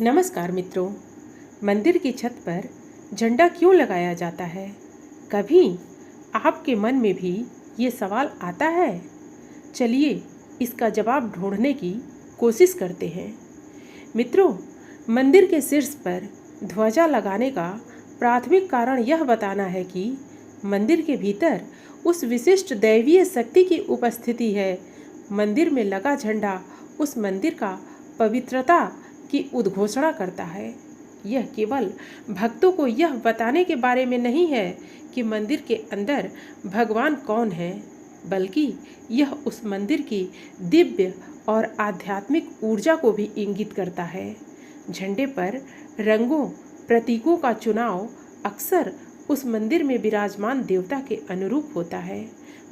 नमस्कार मित्रों। मंदिर की छत पर झंडा क्यों लगाया जाता है? कभी आपके मन में भी ये सवाल आता है? चलिए इसका जवाब ढूंढने की कोशिश करते हैं। मित्रों, मंदिर के शीर्ष पर ध्वजा लगाने का प्राथमिक कारण यह बताना है कि मंदिर के भीतर उस विशिष्ट दैवीय शक्ति की उपस्थिति है। मंदिर में लगा झंडा उस मंदिर का पवित्रता की उद्घोषणा करता है। यह केवल भक्तों को यह बताने के बारे में नहीं है कि मंदिर के अंदर भगवान कौन है, बल्कि यह उस मंदिर की दिव्य और आध्यात्मिक ऊर्जा को भी इंगित करता है। झंडे पर रंगों, प्रतीकों का चुनाव अक्सर उस मंदिर में विराजमान देवता के अनुरूप होता है।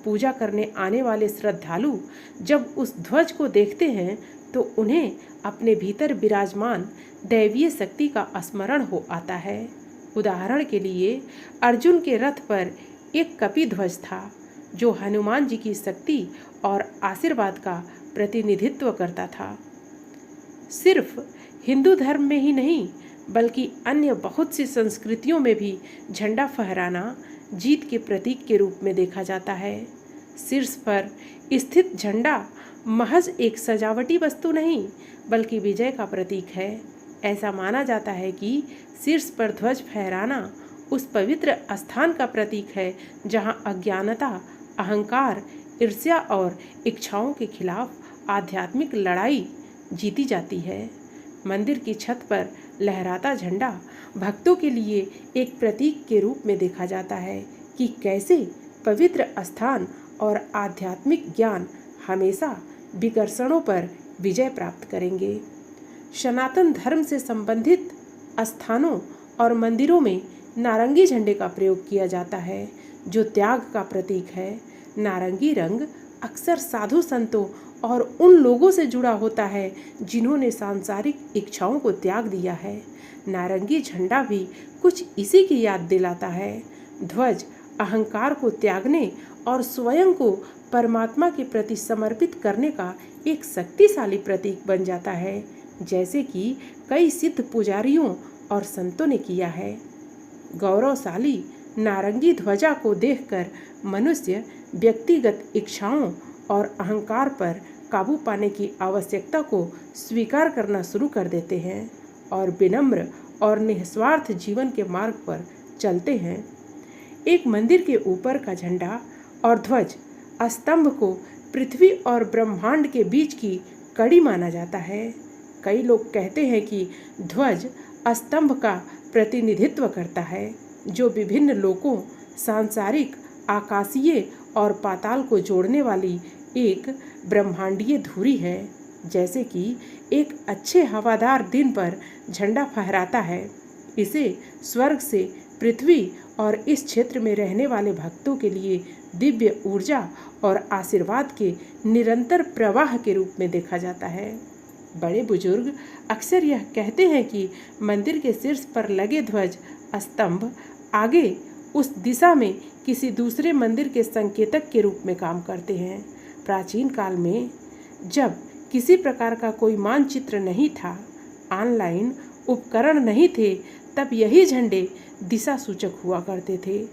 पूजा करने आने वाले श्रद्धालु जब उस ध्वज को देखते हैं तो उन्हें अपने भीतर विराजमान दैवीय शक्ति का स्मरण हो आता है। उदाहरण के लिए, अर्जुन के रथ पर एक कपि ध्वज था जो हनुमान जी की शक्ति और आशीर्वाद का प्रतिनिधित्व करता था। सिर्फ हिंदू धर्म में ही नहीं, बल्कि अन्य बहुत सी संस्कृतियों में भी झंडा फहराना जीत के प्रतीक के रूप में देखा जाता है। शीर्ष पर स्थित झंडा महज एक सजावटी वस्तु नहीं, बल्कि विजय का प्रतीक है। ऐसा माना जाता है कि शीर्ष पर ध्वज फहराना उस पवित्र स्थान का प्रतीक है जहां अज्ञानता, अहंकार, ईर्ष्या और इच्छाओं के खिलाफ आध्यात्मिक लड़ाई जीती जाती है। मंदिर की छत पर लहराता झंडा भक्तों के लिए एक प्रतीक के रूप में देखा जाता है कि कैसे पवित्र स्थान और आध्यात्मिक ज्ञान हमेशा विकर्षणों पर विजय प्राप्त करेंगे। सनातन धर्म से संबंधित स्थानों और मंदिरों में नारंगी झंडे का प्रयोग किया जाता है, जो त्याग का प्रतीक है। नारंगी रंग अक्सर साधु संतों और उन लोगों से जुड़ा होता है जिन्होंने सांसारिक इच्छाओं को त्याग दिया है। नारंगी झंडा भी कुछ इसी की याद दिलाता है। ध्वज अहंकार को त्यागने और स्वयं को परमात्मा के प्रति समर्पित करने का एक शक्तिशाली प्रतीक बन जाता है, जैसे कि कई सिद्ध पुजारियों और संतों ने किया है। गौरवशाली नारंगी ध्वजा को देखकर मनुष्य व्यक्तिगत इच्छाओं और अहंकार पर काबू पाने की आवश्यकता को स्वीकार करना शुरू कर देते हैं और विनम्र और निस्वार्थ जीवन के मार्ग पर चलते हैं। एक मंदिर के ऊपर का झंडा और ध्वज स्तंभ को पृथ्वी और ब्रह्मांड के बीच की कड़ी माना जाता है। कई लोग कहते हैं कि ध्वज स्तंभ का प्रतिनिधित्व करता है, जो विभिन्न लोकों, सांसारिक, आकाशीय और पाताल को जोड़ने वाली एक ब्रह्मांडीय धुरी है। जैसे कि एक अच्छे हवादार दिन पर झंडा फहराता है, इसे स्वर्ग से पृथ्वी और इस क्षेत्र में रहने वाले भक्तों के लिए दिव्य ऊर्जा और आशीर्वाद के निरंतर प्रवाह के रूप में देखा जाता है। बड़े बुजुर्ग अक्सर यह कहते हैं कि मंदिर के शीर्ष पर लगे ध्वज स्तंभ आगे उस दिशा में किसी दूसरे मंदिर के संकेतक के रूप में काम करते हैं। प्राचीन काल में जब किसी प्रकार का कोई मानचित्र नहीं था, ऑनलाइन उपकरण नहीं थे, तब यही झंडे दिशा सूचक हुआ करते थे।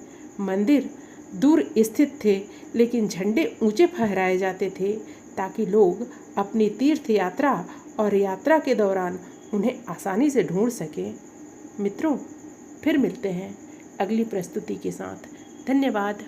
मंदिर दूर स्थित थे, लेकिन झंडे ऊंचे फहराए जाते थे ताकि लोग अपनी तीर्थ यात्रा और यात्रा के दौरान उन्हें आसानी से ढूंढ सकें। मित्रों, फिर मिलते हैं अगली प्रस्तुति के साथ। धन्यवाद।